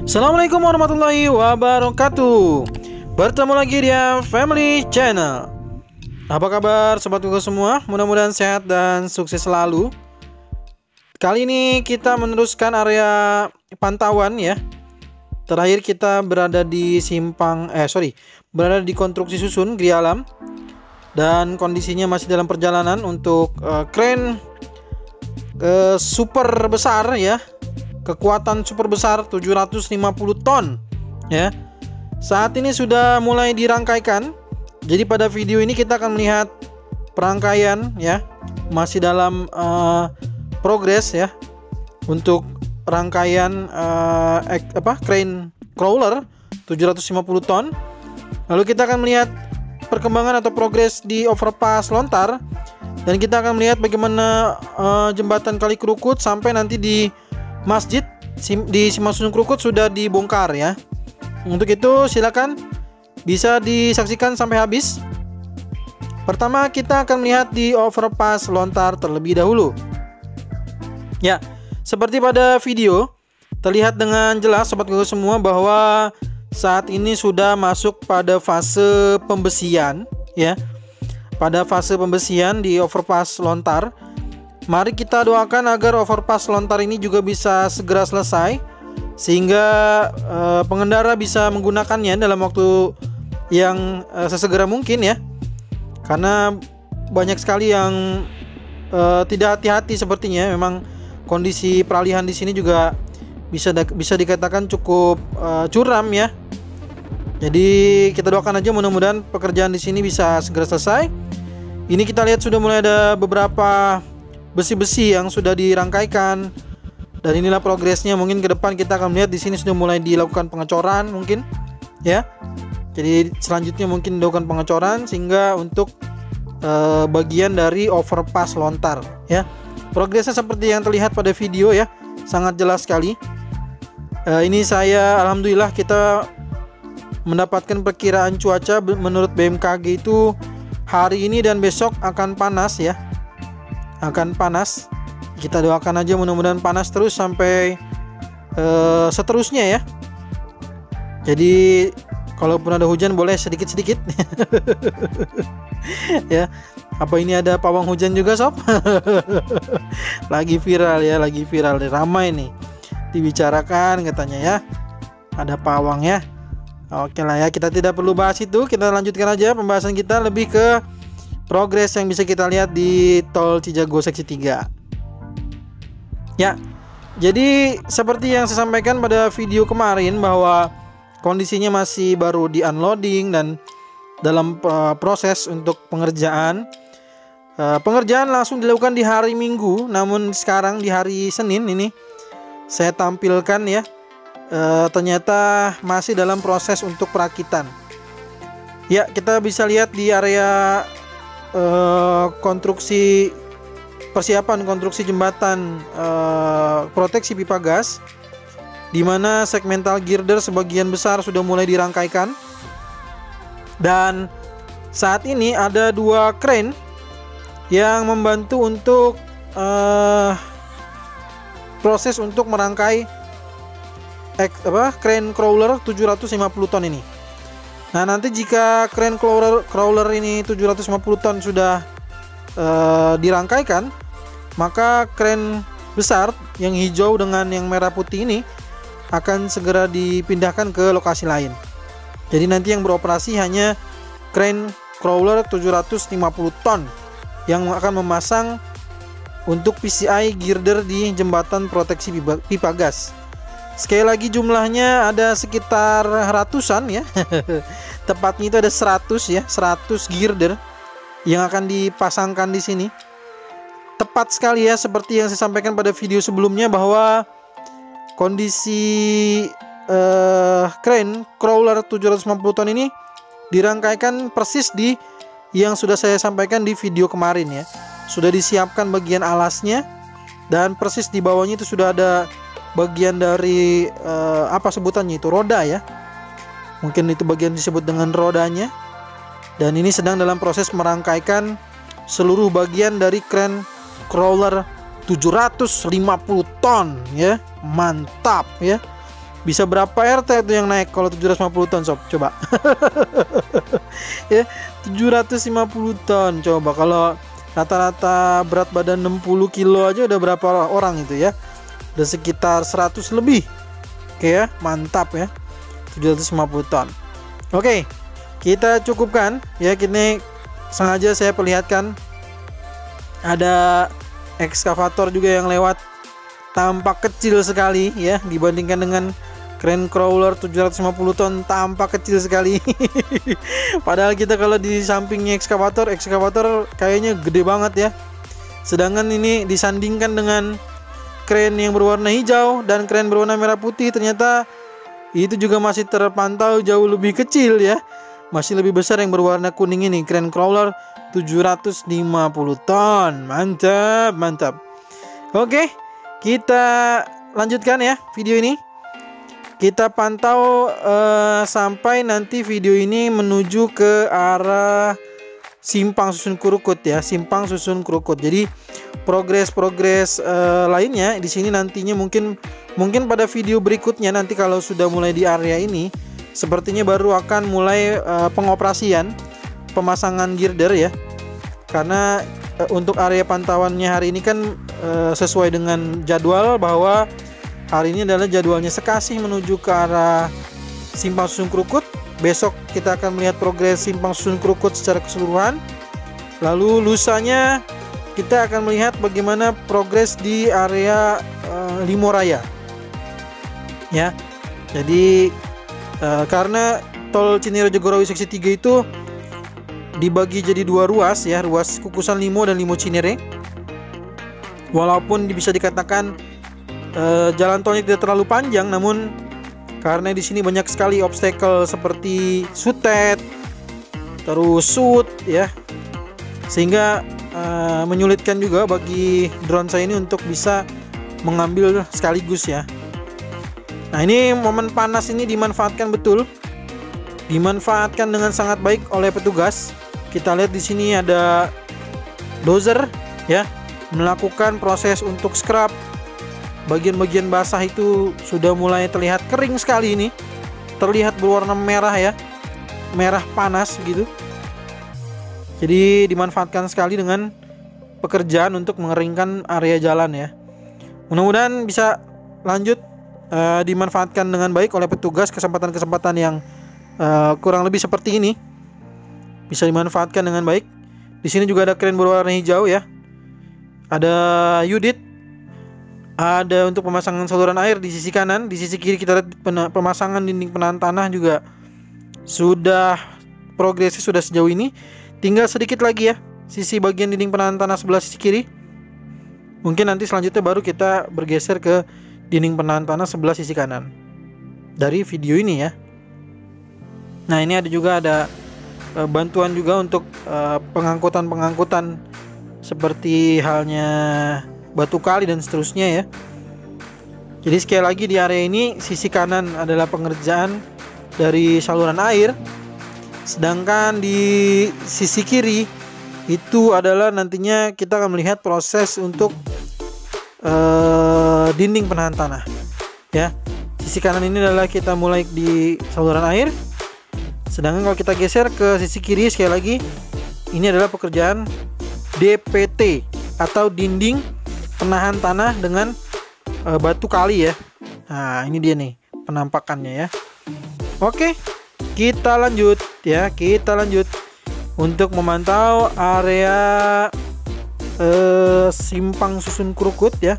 Assalamualaikum warahmatullahi wabarakatuh. Bertemu lagi di Family Channel. Apa kabar sobat Google semua? Mudah-mudahan sehat dan sukses selalu. Kali ini kita meneruskan area pantauan ya. Terakhir kita berada di berada di konstruksi susun Gria Alam. Dan kondisinya masih dalam perjalanan untuk crane super besar ya. Kekuatan super besar 750 ton ya. Saat ini sudah mulai dirangkaikan. Jadi pada video ini kita akan melihat perangkaian ya. Masih dalam progres ya. Untuk rangkaian crane crawler 750 ton. Lalu kita akan melihat perkembangan atau progres di overpass Lontar. Dan kita akan melihat bagaimana jembatan Kali Krukut sampai nanti di masjid di Simasusun Krukut sudah dibongkar ya. Untuk itu silakan bisa disaksikan sampai habis. Pertama kita akan melihat di overpass Lontar terlebih dahulu. Ya, seperti pada video terlihat dengan jelas sobat Google semua bahwa saat ini sudah masuk pada fase pembesian ya. Pada fase pembesian di overpass Lontar. Mari kita doakan agar overpass Lontar ini juga bisa segera selesai sehingga pengendara bisa menggunakannya dalam waktu yang sesegera mungkin ya. Karena banyak sekali yang tidak hati-hati sepertinya. Memang kondisi peralihan di sini juga bisa dikatakan cukup curam ya. Jadi kita doakan aja mudah-mudahan pekerjaan di sini bisa segera selesai. Ini kita lihat sudah mulai ada beberapa besi-besi yang sudah dirangkaikan dan inilah progresnya. Mungkin ke depan kita akan melihat di sini sudah mulai dilakukan pengecoran mungkin ya. Jadi selanjutnya mungkin dilakukan pengecoran sehingga untuk bagian dari overpass Lontar ya. Progresnya seperti yang terlihat pada video ya, sangat jelas sekali. Ini saya alhamdulillah kita mendapatkan perkiraan cuaca menurut BMKG itu hari ini dan besok akan panas ya. Akan panas. Kita doakan aja mudah-mudahan panas terus sampai seterusnya ya. Jadi kalaupun ada hujan boleh sedikit-sedikit. Ya. Apa ini ada pawang hujan juga sob? Lagi viral ya, lagi viral, ramai nih dibicarakan katanya ya. Ada pawang ya. Oke lah ya, kita tidak perlu bahas itu. Kita lanjutkan aja pembahasan kita lebih ke progres yang bisa kita lihat di tol Cijago seksi 3. Ya. Jadi seperti yang saya sampaikan pada video kemarin bahwa kondisinya masih baru di unloading dan dalam proses untuk pengerjaan. Pengerjaan langsung dilakukan di hari Minggu, namun sekarang di hari Senin ini saya tampilkan ya. Ternyata masih dalam proses untuk perakitan. Ya, kita bisa lihat di area persiapan konstruksi jembatan proteksi pipa gas, di mana segmental girder sebagian besar sudah mulai dirangkaikan. Dan saat ini ada 2 crane yang membantu untuk proses untuk merangkai crane crawler 750 ton ini. Nah, nanti jika crane crawler ini 750 ton sudah dirangkaikan, maka crane besar yang hijau dengan yang merah putih ini akan segera dipindahkan ke lokasi lain. Jadi nanti yang beroperasi hanya crane crawler 750 ton yang akan memasang untuk PCI girder di jembatan proteksi pipa gas. Sekali lagi jumlahnya ada sekitar ratusan ya. Tepatnya itu ada 100 ya, 100 girder yang akan dipasangkan di sini. Tepat sekali ya seperti yang saya sampaikan pada video sebelumnya bahwa kondisi crane crawler 750 ton ini dirangkaikan persis di yang sudah saya sampaikan di video kemarin ya. Sudah disiapkan bagian alasnya dan persis di bawahnya itu sudah ada bagian dari apa sebutannya itu, roda ya. Mungkin itu bagian disebut dengan rodanya. Dan ini sedang dalam proses merangkaikan seluruh bagian dari crane crawler 750 ton ya. Mantap ya. Bisa berapa RT itu yang naik kalau 750 ton sob? Coba. Ya, 750 ton. Coba kalau rata-rata berat badan 60 kilo aja udah berapa orang itu ya? Udah sekitar 100 lebih. Oke ya, mantap ya. 750 ton. Oke, kita cukupkan ya. Kini sengaja saya perlihatkan ada ekskavator juga yang lewat, tampak kecil sekali ya dibandingkan dengan crane crawler 750 ton, tampak kecil sekali. Padahal kita kalau di sampingnya ekskavator kayaknya gede banget ya. Sedangkan ini disandingkan dengan crane yang berwarna hijau dan crane berwarna merah putih, ternyata itu juga masih terpantau jauh lebih kecil ya. Masih lebih besar yang berwarna kuning ini, crane crawler 750 ton. Mantap, mantap. Oke, kita lanjutkan ya video ini. Kita pantau sampai nanti video ini menuju ke arah Simpang Susun Krukut ya, Simpang Susun Krukut. Jadi progres lainnya di sini nantinya mungkin pada video berikutnya, nanti kalau sudah mulai di area ini, sepertinya baru akan mulai pengoperasian pemasangan girder ya. Karena untuk area pantauannya hari ini kan sesuai dengan jadwal bahwa hari ini adalah jadwalnya Sekasih menuju ke arah Simpang Susun Krukut. Besok kita akan melihat progres Simpang Susun Krukut secara keseluruhan. Lalu lusanya kita akan melihat bagaimana progres di area Limoraya. Ya. Jadi karena tol Cinere-Jagorawi seksi 3 itu dibagi jadi dua ruas ya, ruas Kukusan Limo dan Limo Cinere. Walaupun bisa dikatakan jalan tolnya tidak terlalu panjang, namun karena di sini banyak sekali obstacle seperti sutet, terus sud ya, sehingga menyulitkan juga bagi drone saya ini untuk bisa mengambil sekaligus ya. Nah, ini momen panas ini dimanfaatkan betul, dimanfaatkan dengan sangat baik oleh petugas. Kita lihat di sini ada dozer ya, melakukan proses untuk scrub. Bagian-bagian basah itu sudah mulai terlihat kering sekali ini. Terlihat berwarna merah ya. Merah panas gitu. Jadi dimanfaatkan sekali dengan pekerjaan untuk mengeringkan area jalan ya. Mudah-mudahan bisa lanjut dimanfaatkan dengan baik oleh petugas. Kesempatan-kesempatan yang kurang lebih seperti ini bisa dimanfaatkan dengan baik. Di sini juga ada crane berwarna hijau ya. Ada Yudit. Ada untuk pemasangan saluran air di sisi kanan. Di sisi kiri kita lihat pemasangan dinding penahan tanah juga sudah progresnya sudah sejauh ini. Tinggal sedikit lagi ya, sisi bagian dinding penahan tanah sebelah sisi kiri. Mungkin nanti selanjutnya baru kita bergeser ke dinding penahan tanah sebelah sisi kanan dari video ini ya. Nah, ini ada bantuan juga untuk pengangkutan seperti halnya batu kali dan seterusnya ya. Jadi sekali lagi di area ini sisi kanan adalah pengerjaan dari saluran air, sedangkan di sisi kiri itu adalah nantinya kita akan melihat proses untuk dinding penahan tanah ya. Sisi kanan ini adalah kita mulai di saluran air, sedangkan kalau kita geser ke sisi kiri sekali lagi ini adalah pekerjaan DPT atau dinding penahan tanah dengan batu kali ya. Nah, ini dia nih penampakannya ya. Oke, kita lanjut ya. Kita lanjut untuk memantau area Simpang Susun Krukut ya.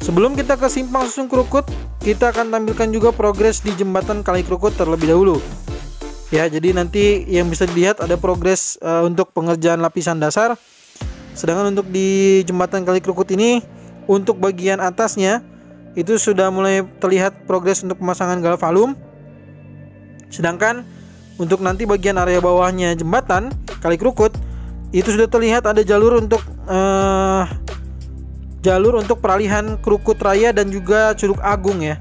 Sebelum kita ke Simpang Susun Krukut, kita akan tampilkan juga progres di jembatan Kali Krukut terlebih dahulu. Ya, jadi nanti yang bisa dilihat ada progres untuk pengerjaan lapisan dasar. Sedangkan untuk di jembatan Kali Krukut ini, untuk bagian atasnya itu sudah mulai terlihat progres untuk pemasangan galvalum. Sedangkan untuk nanti bagian area bawahnya jembatan Kali Krukut itu sudah terlihat ada jalur untuk peralihan Krukut Raya dan juga Curug Agung ya.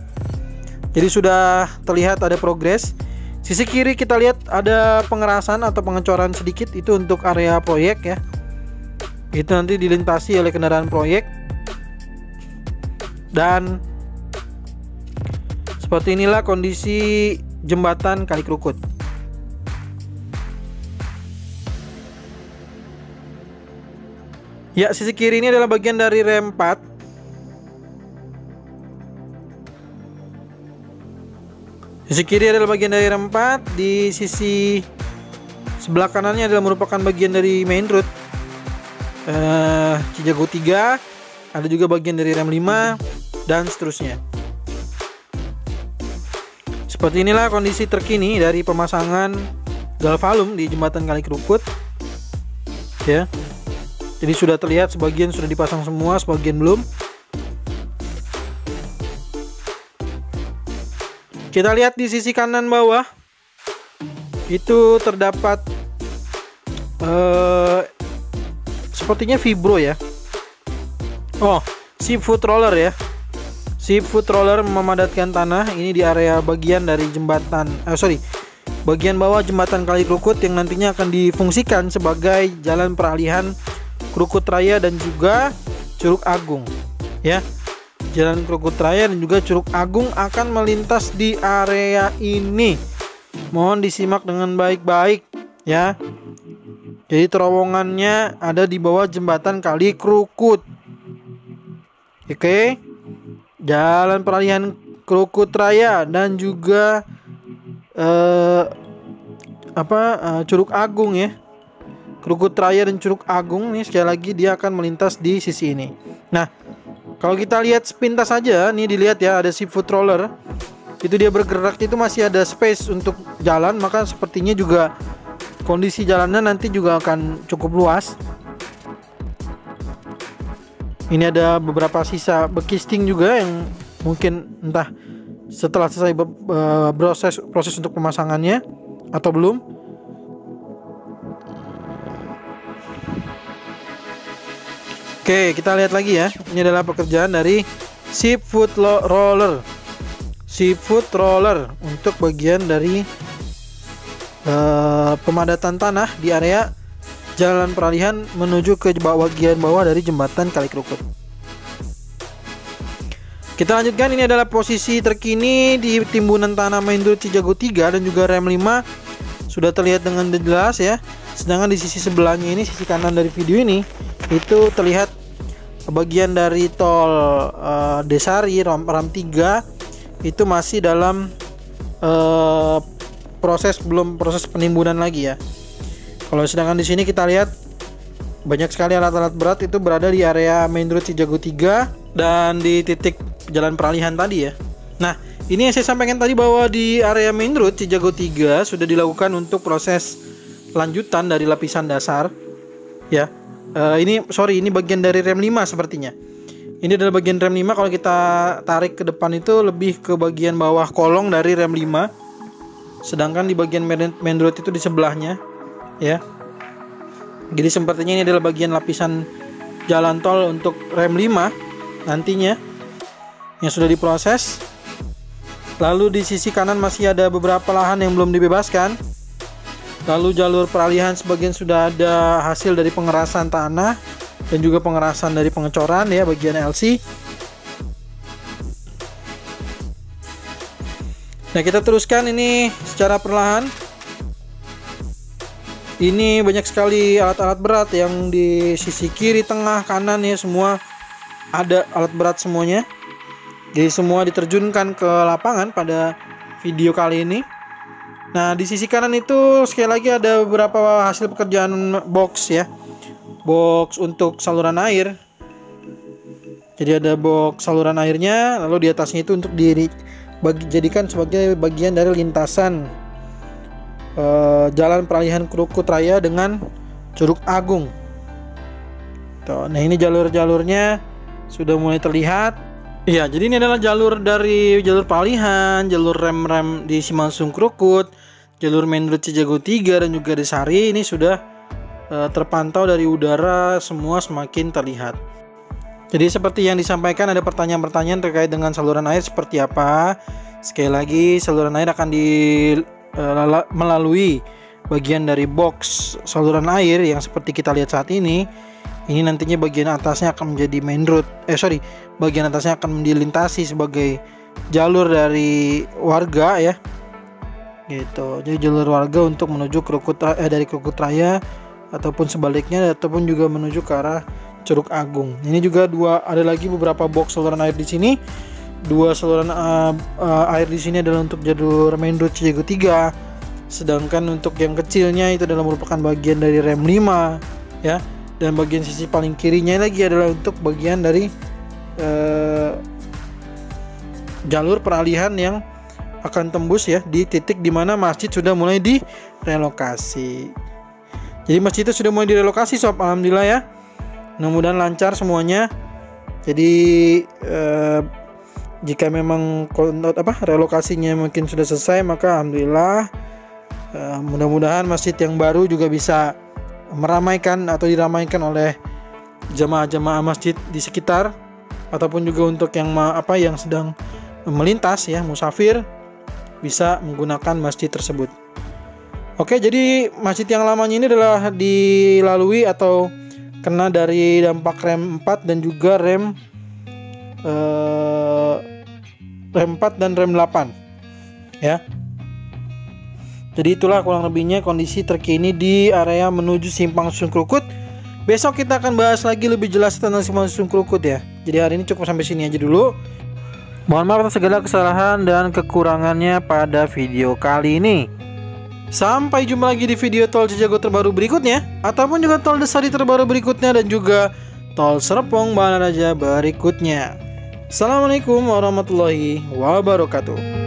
Jadi sudah terlihat ada progres. Sisi kiri kita lihat ada pengerasan atau pengecoran sedikit, itu untuk area proyek ya. Itu nanti dilintasi oleh kendaraan proyek. Dan Seperti inilah kondisi jembatan Kali Krukut. Ya, sisi kiri ini adalah bagian dari rem 4. Sisi kiri adalah bagian dari rem 4. Di sisi sebelah kanannya adalah merupakan bagian dari main road Cijago 3. Ada juga bagian dari rem 5 dan seterusnya. Seperti inilah kondisi terkini dari pemasangan galvalum di jembatan Kali Krukut. Ya. Jadi sudah terlihat sebagian sudah dipasang semua, sebagian belum. Kita lihat di sisi kanan bawah. Itu terdapat sepertinya vibro ya. Oh, ship foot roller ya. Ship foot roller memadatkan tanah. Ini di area bagian dari jembatan, bagian bawah jembatan Kali Krukut yang nantinya akan difungsikan sebagai jalan peralihan Krukut Raya dan juga Curug Agung. Ya, Jalan Krukut Raya dan juga Curug Agung akan melintas di area ini. Mohon disimak dengan baik-baik ya. Jadi terowongannya ada di bawah jembatan Kali Krukut. Oke. Jalan peralihan Krukut Raya dan juga Curug Agung ya. Krukut Raya dan Curug Agung nih, sekali lagi dia akan melintas di sisi ini. Nah, kalau kita lihat sepintas saja nih, dilihat ya, ada ship foot roller. Itu dia bergerak, itu masih ada space untuk jalan, maka sepertinya juga kondisi jalannya nanti juga akan cukup luas. Ini ada beberapa sisa bekisting juga yang mungkin entah setelah selesai proses untuk pemasangannya atau belum. Oke, kita lihat lagi ya. Ini adalah pekerjaan dari ship foot roller. Ship foot roller untuk bagian dari pemadatan tanah di area jalan peralihan menuju ke bagian bawah dari jembatan Kali Krukut. Kita lanjutkan, ini adalah posisi terkini di timbunan tanah main road Cijago 3 dan juga rem 5 sudah terlihat dengan jelas ya. Sedangkan di sisi sebelahnya ini, sisi kanan dari video ini, itu terlihat bagian dari tol Desari Ram 3 itu masih dalam proses penimbunan lagi ya. Kalau sedangkan di sini kita lihat banyak sekali alat-alat berat itu berada di area main road Cijago 3 dan di titik jalan peralihan tadi ya. Nah, ini yang saya sampaikan tadi bahwa di area main road Cijago 3 sudah dilakukan untuk proses lanjutan dari lapisan dasar ya. Ini bagian dari rem 5 sepertinya. Ini adalah bagian rem 5. Kalau kita tarik ke depan itu lebih ke bagian bawah kolong dari rem 5. Sedangkan di bagian main road itu di sebelahnya ya. Jadi sepertinya ini adalah bagian lapisan jalan tol untuk rem 5 nantinya yang sudah diproses. Lalu di sisi kanan masih ada beberapa lahan yang belum dibebaskan. Lalu jalur peralihan sebagian sudah ada hasil dari pengerasan tanah dan juga pengerasan dari pengecoran ya, bagian LC. Nah, kita teruskan ini secara perlahan. Ini banyak sekali alat-alat berat yang di sisi kiri, tengah, kanan ya, semua ada alat berat semuanya. Jadi semua diterjunkan ke lapangan pada video kali ini. Nah, di sisi kanan itu sekali lagi ada beberapa hasil pekerjaan box ya. Box untuk saluran air. Jadi ada box saluran airnya, lalu di atasnya itu untuk dijadikan sebagai bagian dari lintasan jalan peralihan Krukut Raya dengan Curug Agung. Tuh, nah ini jalur-jalurnya sudah mulai terlihat. Iya, jadi ini adalah jalur dari jalur peralihan, jalur rem-rem di Simalsung Krukut, jalur main road Cijago 3 dan juga Desari. Ini sudah terpantau dari udara, semua semakin terlihat. Jadi seperti yang disampaikan, ada pertanyaan-pertanyaan terkait dengan saluran air seperti apa. Sekali lagi, saluran air akan melalui bagian dari box saluran air yang seperti kita lihat saat ini. Ini nantinya bagian atasnya akan menjadi main road. Bagian atasnya akan dilintasi sebagai jalur dari warga ya. Gitu. Jadi jalur warga untuk menuju dari Krukut Raya ataupun sebaliknya, ataupun juga menuju ke arah Curug Agung. Ini juga ada lagi beberapa box saluran air di sini. Dua saluran air di sini adalah untuk jalur main road Cijago 3. Sedangkan untuk yang kecilnya itu adalah merupakan bagian dari rem 5 ya. Dan bagian sisi paling kirinya lagi adalah untuk bagian dari jalur peralihan yang akan tembus ya di titik dimana masjid sudah mulai direlokasi. Jadi masjid itu sudah mulai direlokasi sob, alhamdulillah ya. Mudah-mudahan lancar semuanya. Jadi jika memang relokasinya mungkin sudah selesai, maka alhamdulillah. Mudah-mudahan masjid yang baru juga bisa meramaikan atau diramaikan oleh jamaah-jamaah masjid di sekitar, ataupun juga untuk yang sedang melintas ya, musafir, bisa menggunakan masjid tersebut. Oke, jadi masjid yang lamanya ini adalah dilalui atau kena dari dampak rem 4 dan juga rem 4 dan rem 8 ya. Jadi itulah kurang lebihnya kondisi terkini di area menuju Simpang Susun Krukut. Besok kita akan bahas lagi lebih jelas tentang Simpang Susun Krukut ya. Jadi hari ini cukup sampai sini aja dulu. Mohon maaf atas segala kesalahan dan kekurangannya pada video kali ini. Sampai jumpa lagi di video tol Cijago terbaru berikutnya, ataupun juga tol Desari terbaru berikutnya, dan juga tol Serpong Banaraja berikutnya. Assalamualaikum warahmatullahi wabarakatuh.